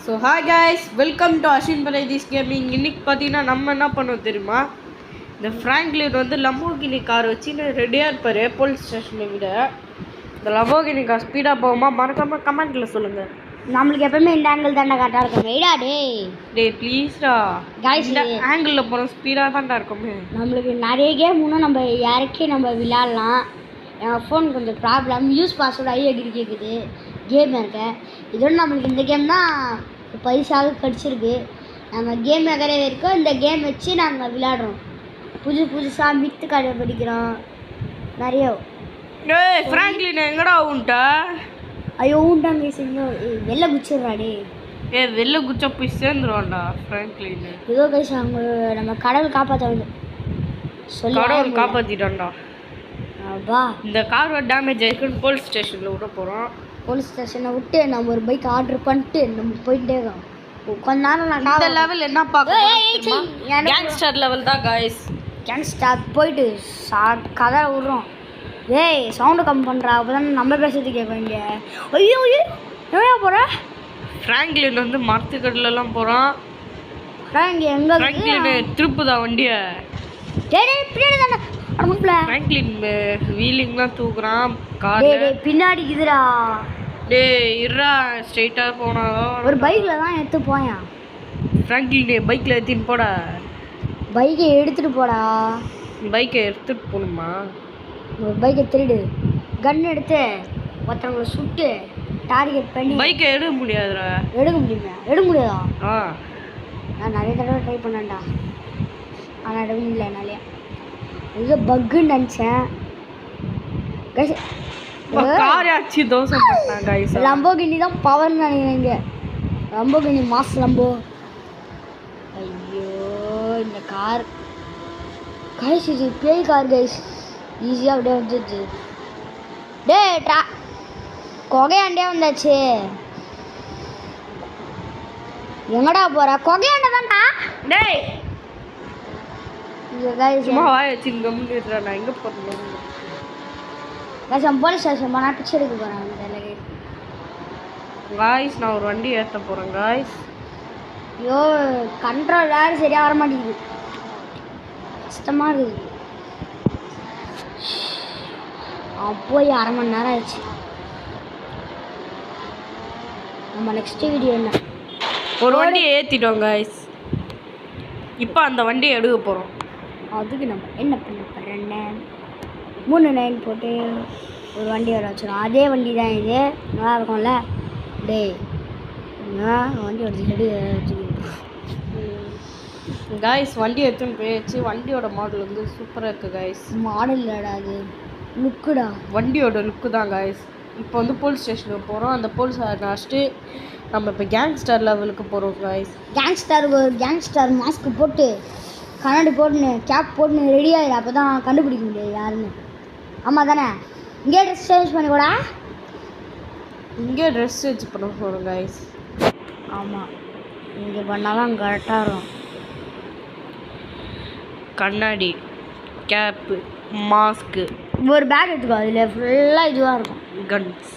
So hi guys, welcome to Ashwin paradise gaming. இன்னைக்கு பார்த்தீங்கன்னா நம்ம என்ன பண்ணோம் தெரியுமா? இந்த ஃப்ராங்க்லின் வந்து லம்போகினி கார் வச்சு ரெடியாக இருப்பார் போலீஸ் ஸ்டேஷனை விட. இந்த லம்போகினி கார் ஸ்பீடாக போகுமா? மறக்காமல் கமெண்ட்டில் சொல்லுங்கள். நம்மளுக்கு எப்பவுமே இந்த ஆங்கிள் தாண்டா கரெக்டாக இருக்கும். வெயிடா டே ப்ளீஸ்டா, இந்த ஆங்கிளில் போகிறோம் ஸ்பீடாக தான்டா இருக்குமே. நம்மளுக்கு நிறைய கேம் இன்னும் நம்ம இறக்கி நம்ம விளையாடலாம். என் ஃபோன் கொஞ்சம் ப்ராப்ளம், யூஸ் பாஸ்வேர்டு ஐடி கேட்குது கேம் இருக்க. இதோட நம்மளுக்கு இந்த கேம் தான் பைசாக கிடச்சிருக்கு. நம்ம கேம் நகரே இருக்கோம். இந்த கேம் வச்சு நாங்கள் விளையாடுறோம். புதுசாக மித்து கதை படிக்கிறோம் நிறைய. டேய் ஃப்ராங்க்லின் எங்கடா உன்ட்டா? ஐயோ உண்டாங்க செஞ்சோம். வெளில குச்சிடுறாடே. வெளில குச்சா போய் சேர்ந்துருவான்டா ஃப்ராங்க்லின். ஏதோ கைஸ் அவங்க நம்ம கடவுள் காப்பாற்ற வந்து கடவுள் காப்பாற்றிட்டான்டா. அப்பா இந்த கார் டேமேஜ் ஆகிருக்குன்னு போலீஸ் ஸ்டேஷனில் விட போகிறோம். போலீஸ் ஸ்டேஷனை விட்டு நம்ம ஒரு பைக் ஆர்டர் பண்ணிட்டு நம்ம போயிட்டே இருக்கோம். கொஞ்ச நேரம் நான் இந்த லெவல் என்ன பார்க்கணும்? கேங்ஸ்டர் லெவல் தான் கைஸ். கேங்ஸ்டர் போயிட்டு கதை விடுறோம். ஏய் சவுண்டு கம்மி பண்ணுறா, அப்போ தான் நம்ம பேசுறது கேட்குறீங்க. ஐயோ ஐயோ எவ்வளோ போகிற? ஃப்ராங்க்லின் வந்து மரத்துக்கடலாம் போகிறான். ஃப்ராங்க்லின் எங்கே? ஃப்ராங்க்லின் திருப்புதா வண்டியை. ஃப்ராங்க்லின் வீலிங்லாம் தூக்குறான் கார். பின்னாடி இதுடா. டே இருடா, ஸ்ட்ரைட்டாக போனாதோ. ஒரு பைக்கில் தான் எடுத்து போயான். ஃப்ராங்க்லின் பைக்கில் எடுத்துன்னு போடா. பைக்கை எடுத்துகிட்டு போடா. பைக்கை எடுத்துகிட்டு போகணுமா? ஒரு பைக்கை திருடு, கன் எடுத்து ஒருத்தவங்களை சுட்டு டார்கெட் பண்ணி. பைக்கை எடுக்க முடியாதுடா. எடுக்க முடியுமா? எடுக்க முடியாதா? நான் நிறைய தடவை ட்ரை பண்ணேன்டா, ஆனால் எடுக்க முடியல என்னாலே. இது பக்குன்னு நினச்சேன். காராச்சி தோசை பண்ணாங்க கைஸ். லம்போகினி தான் பவர்னு நினைக்கிறீங்க. Lamborghini mass Lambo. ஐயோ இந்த கார் கைஸ், இது பேய் கார் கைஸ். ஈஸியாக அப்படியே வந்துச்சு. டே கொகையாண்டே வந்தாச்சு. எங்கடா போற? கொகையாண்ட தான்டா. டேய் சும்மா வாய் வச்சு கம்மிடுறா. நான் எங்கே போகிறேன்? போலீஸ் ஸ்டேஷன் போனால் பிச்சை எடுக்க போகிறேன் காய்ஸ். நான் ஒரு வண்டி ஏற்ற போகிறேன் காய்ஸ். ஐயோ கண்ட்ரோல் வேறு சரியாக வர மாட்டேங்குது, கஷ்டமாக இருக்குது. போய் அரை மணி நேரம் ஆயிடுச்சு. நம்ம நெக்ஸ்ட் வீடியோ என்ன? ஒரு வண்டியை ஏற்றிட்டோம் காய்ஸ். இப்போ அந்த வண்டியை எடுக்க போகிறோம். அதுக்கு நம்ம என்ன பண்ண போகிறேன்? 3 லைன் போட்டு ஒரு வண்டி வர வச்சிடும். அதே வண்டி தான் இது, நல்லா இருக்கும்ல. டேய் வண்டி எடுத்து காய்ஸ் வண்டி எடுத்துன்னு போயிடுச்சு. வண்டியோட மாடல் வந்து சூப்பராக இருக்குது காய்ஸ். மாடல் இல்லைடா, அது லுக்குடா. வண்டியோட லுக்கு தான் காய்ஸ். இப்போ வந்து போலீஸ் ஸ்டேஷனுக்கு போகிறோம். அந்த போலீஸ் அடிச்சுட்டு நம்ம இப்போ கேங்ஸ்டர் லெவலுக்கு போகிறோம் காய்ஸ். கேங்ஸ்டர் மாஸ்க்கு போட்டு கண்ணாடி போட்டுன்னு கேப் போட்டுன்னு ரெடி ஆகிடு. அப்போ தான் கண்டுபிடிக்க முடியாது யாருன்னு. ஆமாம் தானே? இங்கே ட்ரெஸ் சேஞ்ச் பண்ணி கூட இங்கே ட்ரெஸ் சேஞ்ச் பண்ண போகிறோம் காய்ஸ். ஆமாம், இங்கே பண்ணால் தான் கரெக்டாக இருக்கும். கண்ணாடி, கேப்பு, மாஸ்க்கு, ஒரு பேக் எடுத்துக்கோ. அதில் ஃபுல்லாக இதுவாக இருக்கும். கன்ஸ்.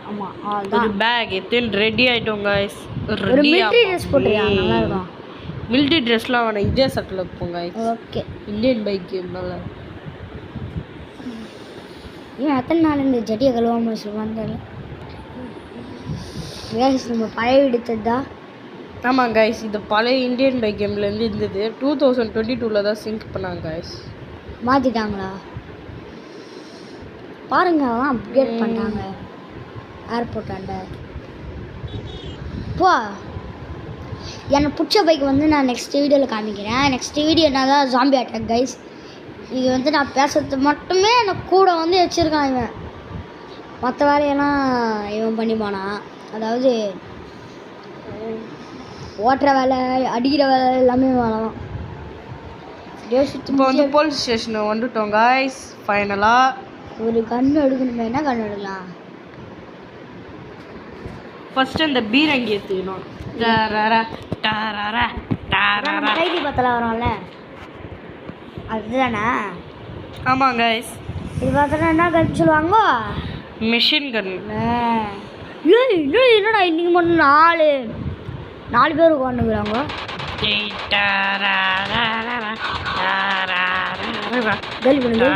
ஆமாம், ஒரு பேக் எடுத்து ரெடி ஆகிட்டோம் காய்ஸ். ஒரு மிலிட்ரி ட்ரெஸ் போட்டுருக்கா, நல்லா இருக்கும். மிலிட்ரி ட்ரெஸ்லாம் வேணாம், இந்தியா சட்டில் இருப்போம் காய்ஸ். ஓகே, இந்தியன் பைக் நல்லா. ஏன் எத்தனை நாள் இந்த ஜட்டியை கழுவாமல் சொல்லுவாங்க? கேஸ் நம்ம பழைய எடுத்தது தான். ஆமாம் காய்ஸ், இது பழைய இந்தியன் பைக் கேம்லேருந்து இருந்தது. 2022 தான் சிங்க் பண்ணாங்க காய்ஸ். மாற்றிட்டாங்களா? பாருங்க, அதான் அப்டேட் பண்ணிட்டாங்க ஏர்போர்ட்டாண்ட. போ, எனக்கு பிடிச்ச பைக் வந்து நான் நெக்ஸ்ட் வீடியோவில் காமிக்கிறேன். நெக்ஸ்ட் வீடியோ என்ன தான் ஜாம்பி அட்டாக் கைஸ். இது வந்து நான் பேசுறது மட்டுமே எனக்கு கூட வந்து வச்சுருக்கான் இவன். மற்ற வேலையெல்லாம் இவன் பண்ணி போனான். அதாவது ஓட்டுற வேலை, அடிக்கிற வேலை எல்லாமே வேலைதான். இப்போ வந்து போலீஸ் ஸ்டேஷனை வந்துட்டோம் காய்ஸ். ஃபைனலாக ஒரு கன்று எடுக்கணுமே. என்ன கன்று எடுக்கலாம்? ஃபஸ்ட்டு இந்த பீரங்கி எடுத்துக்கணும். கைதி பத்தலாம் வரும்ல, அதுதானே? ஆமாம் கைஸ். இது பார்த்தா என்ன கன் சொல்லுவாங்க? Machine gun. என்னடா இன்னைக்கு மட்டும் 4 4 பேர் உட்காந்துக்கிறாங்க. கேள்வி பண்ணுங்க.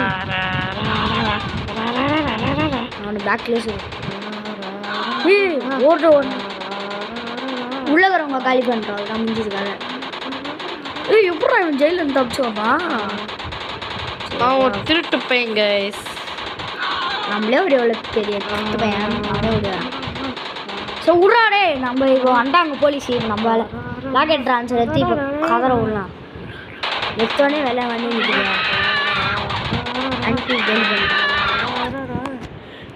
அவனு பேக்லேயே சொல்லு. ஓடுற உள்ள வரவங்க காலி பண்ணுறோம். நான் முடிஞ்சிருக்காங்க. எப்படா இவன் ஜெயில இருந்து தப்பிச்சோமா? நான் ஒரு திருட்டு பையன் கைஸ். நம்மளே ஒரு எவ்வளோ பெரிய திருட்டு பையன். அவனே விடுவான். ஸோ விட்றாடே. நம்ம இப்போ வந்தாங்க போலீஸ். நம்ம லாக்கெட் ட்ரான்ஸ்ஃபர் எடுத்து இப்போ கதற விடலாம். எடுத்தோடனே வேலை வந்து நிற்கிறேன்.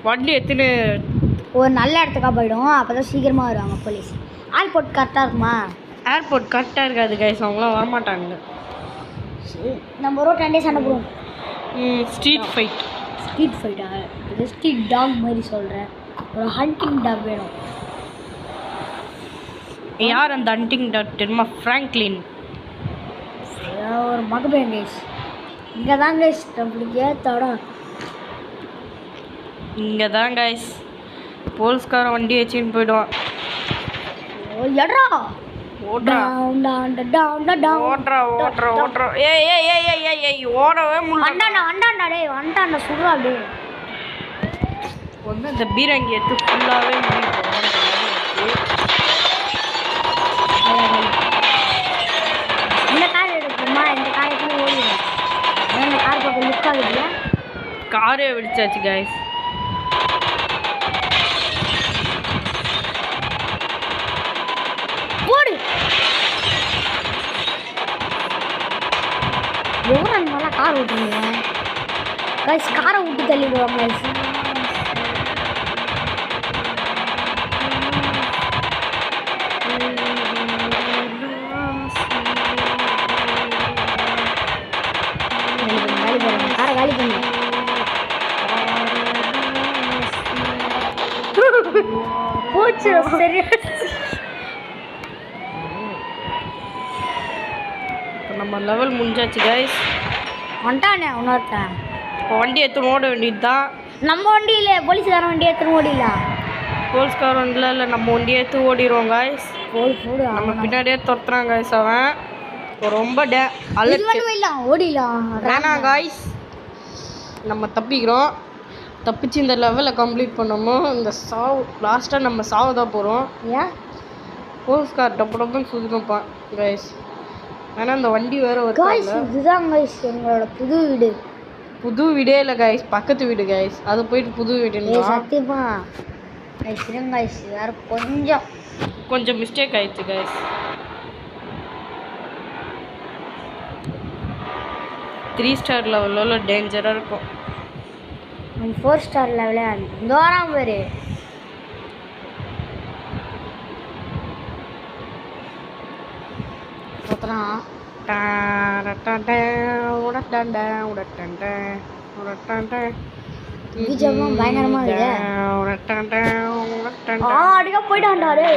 வண்டி எத்தனை ஒரு நல்ல இடத்துக்காக போயிடும். அப்போ தான் சீக்கிரமாக வருவாங்க போலீஸ். ஏர்போர்ட் கரெக்டாக இருக்குமா? ஏர்போர்ட் கரெக்டாக இருக்காது கைஸ். அவங்களாம் வரமாட்டாங்க. நம்ம ஒரு 10 days சண்டை போடுவோம். Street fight. ஸ்ட்ரீட் ஃபைட்டா? இது ஸ்ட்ரீட் டாக் மாதிரி சொல்கிறேன். ஒரு ஹண்டிங் டாக் வேணும். யார் அந்த ஹண்டிங் டாக் தெரியுமா? ஃப்ராங்க்லின். ஒரு மகபேன் கைஸ். இங்கே தான் கைஸ் நம்மளுக்கு ஏற்றோட. இங்கே தான் கைஸ் போலீஸ்காரன் வண்டி வச்சுன்னு போயிடுவான். எட்ரா ஓடுறா ஓடவே முடியல. சுடுறா அப்படியே வந்து இந்த பீரங்கி எடுத்து ஃபுல்லாகவே இந்த கார் எடுக்குமா? இந்த கார் எப்படி ஓடிடும்? இந்த கார் பக்கம் லுக் ஆகுதுல்ல? காரே வெடிச்சாச்சு கைஸ். ஓடு. எவ்வளோ நல்லா கார் ஓட்டுறீங்க கைஸ்? காரை விட்டு தள்ளிடுவாங்க கைஸ். காரை காலி பண்ணு. போச்சு சரி. நம்ம லெவல் முடிஞ்சாச்சு கைஸ். வந்துட்டானே உணர்த்தேன். இப்போ வண்டி எடுத்து ஓட வேண்டியது தான். நம்ம வண்டி இல்லை, போலீஸ்காரன் வண்டி எடுத்துன்னு ஓடிடலாம். போலீஸ்காரன் வண்டியில் இல்லை, நம்ம வண்டி எடுத்து ஓடிடுவோம் கைஸ். போடு நம்ம பின்னாடியே துரத்துறான் கைஸ். அவன் ரொம்ப ஓடிடலாம். வேணாம் கைஸ், நம்ம தப்பிக்கிறோம். தப்பிச்சு இந்த லெவலை கம்ப்ளீட் பண்ணோமோ இந்த சாவு லாஸ்ட்டாக நம்ம சாவு தான் போகிறோம். ஏன் போலீஸ்கார் டப்பு டப்புன்னு சுற்றினப்பான் கைஸ். ஆனால் இந்த வண்டி வேறு ஒரு இதுதான் கைஸ் எங்களோட புது வீடு. புது வீடே இல்லை கைஸ், பக்கத்து வீடு கைஸ். அது போயிட்டு புது வீடு சத்தியமா கைஸ் வேறு கொஞ்சம் மிஸ்டேக் ஆயிடுச்சு கைஸ். 3 ஸ்டார் லெவலில் டேஞ்சராக இருக்கும். 4 ஸ்டார் லெவலே இந்த வாரம் பேர் பயங்கரமா அடிக்க போயிட்டாண்டாரு.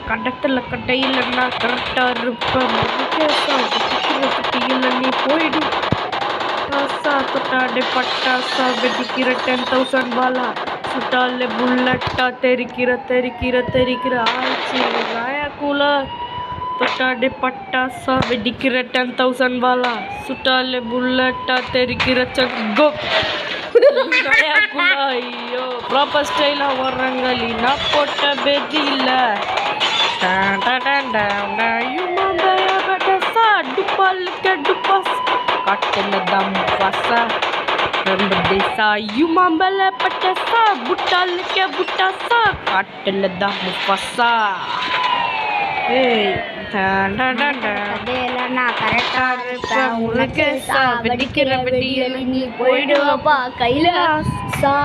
கண்டக்டரில் கட்டையில்லைன்னா கரெக்டாக இருப்பேன். நீ போயிடு. தொட்டாடே பட்டாசா வெடிக்கிற 10,000 பாலா. சுட்டாலே புல்லட்டா தெரிக்கிற ஆச்சு ராயக்குல. தொட்டாடே பட்டாசா வெடிக்கிற 10,000 பாலா. சுட்டாலே புல்லட்டா தெரிக்கிற சங்கோ ராயக்குல. ஐயோ ப்ராப்பர் ஸ்டைலாக வர்றாங்க. நான் போட்ட பேதி இல்லை. போயிடுவாப்பா கைலாசா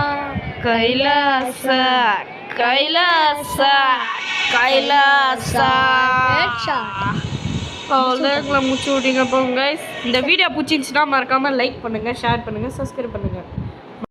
கைலாசா கைலாசா கைலாசா. அவ்வளோதான் முடிச்சு விட்டீங்க போங்க கைஸ். இந்த வீடியோ பிடிச்சிருந்துச்சுன்னா மறக்காமல் லைக் பண்ணுங்கள், ஷேர் பண்ணுங்கள், சப்ஸ்கிரைப் பண்ணுங்கள்.